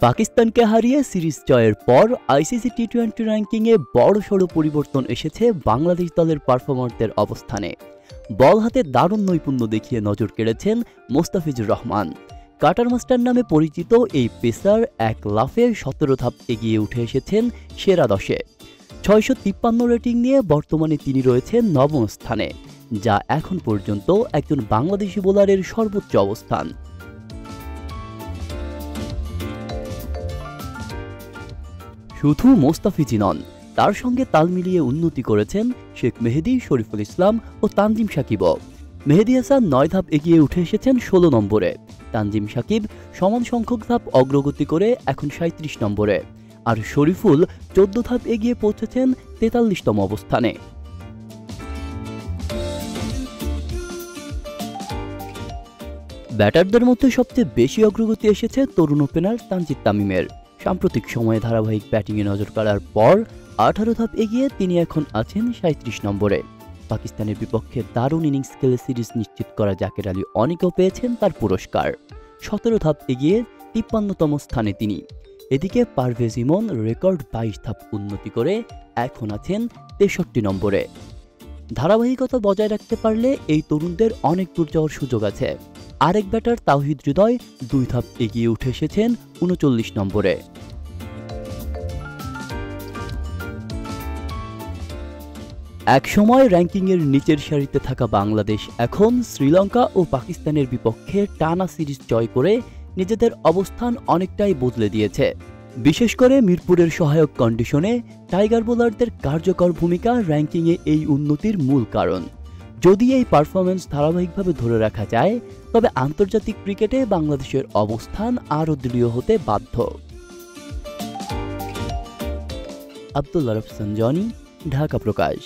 পাকিস্তানকে হারিয়ে সিরিজ জয়ের পর আইসিসি টি-20 র্যাঙ্কিংয়ে বড়সড় পরিবর্তন এসেছে বাংলাদেশ দলের পারফর্মারদের অবস্থানে। বল হাতে দারুণ নৈপুণ্য দেখিয়ে নজর কেড়েছেন মোস্তাফিজুর রহমান। কাটার মাস্টার নামে পরিচিত এই পেসার এক লাফে 17 ধাপ এগিয়ে উঠে এসেছেন সেরা 10-এ। 653 রেটিং নিয়ে বর্তমানে তিনি রয়েছেন নবম স্থানে, যা এখন পর্যন্ত একজন বাংলাদেশি বোলারের সর্বোচ্চ অবস্থান। শুধু মোস্তাফিজই নন, তার সঙ্গে তাল মিলিয়ে উন্নতি করেছেন শেখ মেহেদী, শরীফুল ইসলাম ও তানজিম সাকিবও। মেহেদী হাসান 9 ধাপ এগিয়ে উঠে এসেছেন 16 নম্বরে। তানজিম সাকিব সমান সংখ্যক ধাপ অগ্রগতি করে এখন 37 নম্বরে, আর শরীফুল 14 ধাপ এগিয়ে পৌঁছেছেন 43তম অবস্থানে। ব্যাটারদের মধ্যে সবচেয়ে বেশি অগ্রগতি এসেছে তরুণ ওপেনার তানজিদ তামিমের। সাম্প্রতিক সময়ে ধারাবাহিক ব্যাটিংয়ে নজর কাড়ার পর 18 ধাপ এগিয়ে তিনি এখন আছেন 37 নম্বরে। পাকিস্তানের বিপক্ষে দারুণ ইনিংস খেলে সিরিজ নিশ্চিত করা জাকের আলী অনেকেও পেয়েছেন তার পুরস্কার। 17 ধাপ এগিয়ে 53তম স্থানে তিনি। এদিকে পারভেজ ইমন রেকর্ড 22 ধাপ উন্নতি করে এখন আছেন 63 নম্বরে। ধারাবাহিকতা বজায় রাখতে পারলে এই তরুণদের অনেক দূর যাওয়ার সুযোগ আছে। আরেক ব্যাটার তাওহিদ হৃদয় 2 ধাপ এগিয়ে উঠে এসেছেন 39 নম্বরে। একসময় র্যাঙ্কিংয়ের নিচের সারিতে থাকা বাংলাদেশ এখন শ্রীলঙ্কা ও পাকিস্তানের বিপক্ষে টানা সিরিজ জয় করে নিজেদের অবস্থান অনেকটাই বদলে দিয়েছে। বিশেষ করে মিরপুরের সহায়ক কন্ডিশনে টাইগার বোলারদের কার্যকর ভূমিকা র্যাঙ্কিংয়ে এই উন্নতির মূল কারণ। যদি এই পারফরম্যান্স ধারাবাহিকভাবে ধরে রাখা যায়, তবে আন্তর্জাতিক ক্রিকেটে বাংলাদেশের অবস্থান আরও দৃঢ় হতে বাধ্য। আব্দুল্লাহ রফসান জনি, ঢাকা প্রকাশ।